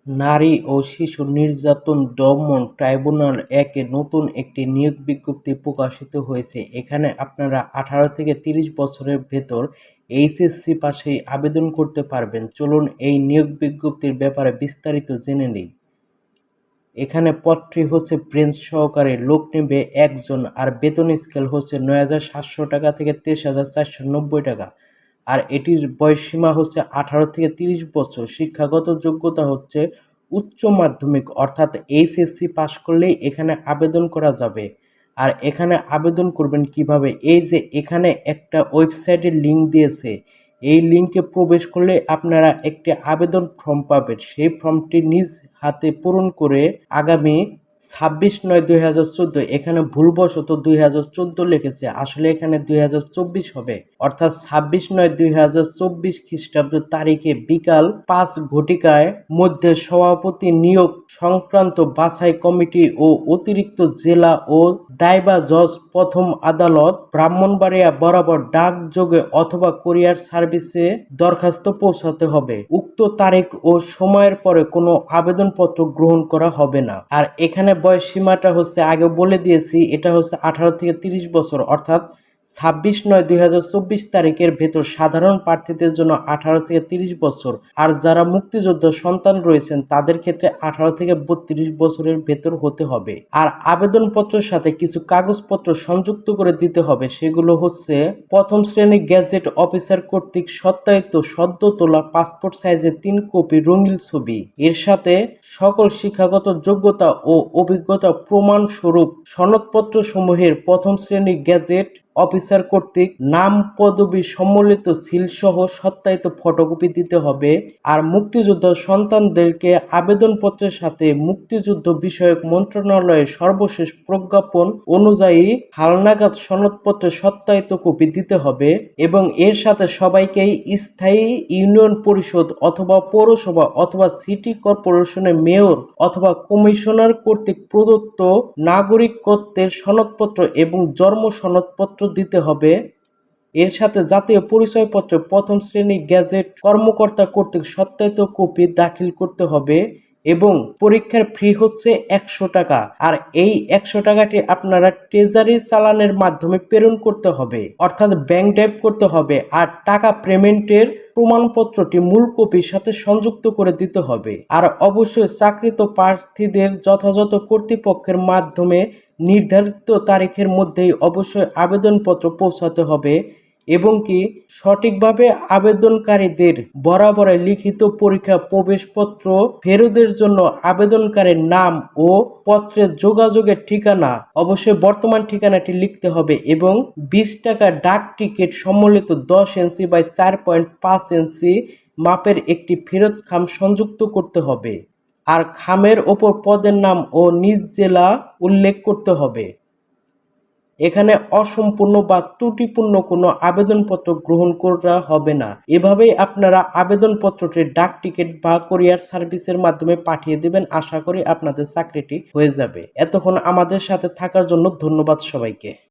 নারী ও শিশু নির্যাতন দমন ট্রাইব্যুনাল একে নতুন একটি নিয়োগ বিজ্ঞপ্তি প্রকাশিত হয়েছে। এখানে আপনারা 18 থেকে 30 বছরের ভেতর এইচএসসি পাশেই আবেদন করতে পারবেন। চলুন এই নিয়োগ বিজ্ঞপ্তির ব্যাপারে বিস্তারিত জেনে নিই। এখানে পদটি হচ্ছে ব্রেঞ্চ সহকারে, লোক নেবে একজন, আর বেতন স্কেল হচ্ছে ৯,৭০০ টাকা থেকে ২৩,৪৯০ টাকা। আর এটির বয়সসীমা হচ্ছে 18 থেকে 30 বছর। শিক্ষাগত যোগ্যতা হচ্ছে উচ্চ মাধ্যমিক অর্থাৎ এইচএসসি পাশ করলেই এখানে আবেদন করা যাবে। আর এখানে আবেদন করবেন কিভাবে? এই যে এখানে একটা ওয়েবসাইটের লিঙ্ক দিয়েছে, এই লিঙ্কে প্রবেশ করলে আপনারা একটি আবেদন ফর্ম পাবেন। সেই ফর্মটি নিজ হাতে পূরণ করে আগামী 26/9/2014, এখানে ভুলবশত 2014 লিখেছে, আসলে এখানে 2024 হবে, অর্থাৎ 26/9/2024 খ্রিস্টাব্দ তারিখে বিকাল 5 ঘটিকায় মধ্যে সভাপতি নিয়োগ সংক্রান্ত বাছাই কমিটি ও অতিরিক্ত জেলা ও দায়বা জজ প্রথম আদালত ব্রাহ্মণবাড়িয়া বরাবর ডাকযোগে অথবা কুরিয়ার সার্ভিসে দরখাস্ত পৌঁছাতে হবে। উক্ত তারিখ ও সময়ের পরে কোনো আবেদনপত্র গ্রহণ করা হবে না। আর এখানে বয়স সীমাটা হচ্ছে, আগে বলে দিয়েছি, এটা হচ্ছে 18 থেকে 30 বছর, অর্থাৎ 26/9/2024 তারিখের ভেতর সাধারণ প্রার্থীদের জন্য 18 থেকে 30 বছর, আর যারা মুক্তিযোদ্ধার সন্তান রয়েছেন তাদের ক্ষেত্রে 18 থেকে 32 বছরের ভেতর হতে হবে। আর আবেদনপত্রের সাথে কিছু কাগজপত্র সংযুক্ত করে দিতে হবে। সেগুলো হচ্ছে প্রথম শ্রেণী গ্যাজেট অফিসার কর্তৃক সত্যায়িত সদ্য তোলা পাসপোর্ট সাইজের 3 কপি রঙিন ছবি, এর সাথে সকল শিক্ষাগত যোগ্যতা ও অভিজ্ঞতা প্রমাণ স্বরূপ সনদপত্র সমূহের প্রথম শ্রেণী গ্যাজেট অফিসার কর্তৃক নাম পদবি সম্মিলিত সিল সহ সত্যায়িত ফটোকপি দিতে হবে। আর মুক্তিযোদ্ধার সন্তানদেরকে আবেদনপত্রের সাথে মুক্তিযুদ্ধ বিষয়ক মন্ত্রণালয়ের সর্বশেষ প্রজ্ঞাপন অনুযায়ী হালনাগাদ সনদপত্রের সত্যায়িত কপি দিতে হবে এবং এর সাথে সবাইকেই স্থায়ী ইউনিয়ন পরিষদ অথবা পৌরসভা অথবা সিটি কর্পোরেশনের মেয়র অথবা কমিশনার কর্তৃক প্রদত্ত নাগরিকত্বের সনদপত্র এবং জন্ম সনদপত্র দিতে হবে। এর সাথে জাতীয় পরিচয়পত্র প্রথম শ্রেণী গ্যাজেট কর্মকর্তা কর্তৃক সত্যায়িত কপি দাখিল করতে হবে এবং পরীক্ষার ফি হচ্ছে 100 টাকা। আর এই 100 টাকাটি আপনারা ট্রেজারি চালানের মাধ্যমে প্রেরণ করতে হবে, অর্থাৎ ব্যাংক ড্রাইভ করতে হবে। আর টাকা পেমেন্টের প্রমাণপত্রটি মূল কপির সাথে সংযুক্ত করে দিতে হবে। আর অবশ্যই চাকরিত প্রার্থীদের যথাযথ কর্তৃপক্ষের মাধ্যমে নির্ধারিত তারিখের মধ্যেই অবশ্যই আবেদনপত্র পৌঁছাতে হবে এবং কি সঠিকভাবে আবেদনকারীদের বরাবর লিখিত পরীক্ষা প্রবেশপত্র ফেরতের জন্য আবেদনকারীর নাম ও পত্রের যোগাযোগের ঠিকানা অবশ্যই বর্তমান ঠিকানাটি লিখতে হবে এবং 20 টাকা ডাক টিকিট সম্মিলিত 10 ইঞ্চি বাই 4.5 ইঞ্চি মাপের একটি ফেরত খাম সংযুক্ত করতে হবে। আর খামের ওপর পদের নাম ও নিজ জেলা উল্লেখ করতে হবে। এখানে অসম্পূর্ণ বা ত্রুটিপূর্ণ কোনো আবেদনপত্র গ্রহণ করা হবে না। এভাবেই আপনারা আবেদনপত্রটি ডাক টিকিট বা কুরিয়ার সার্ভিসের মাধ্যমে পাঠিয়ে দেবেন। আশা করি আপনাদের চাকরিটি হয়ে যাবে। এতক্ষণ আমাদের সাথে থাকার জন্য ধন্যবাদ সবাইকে।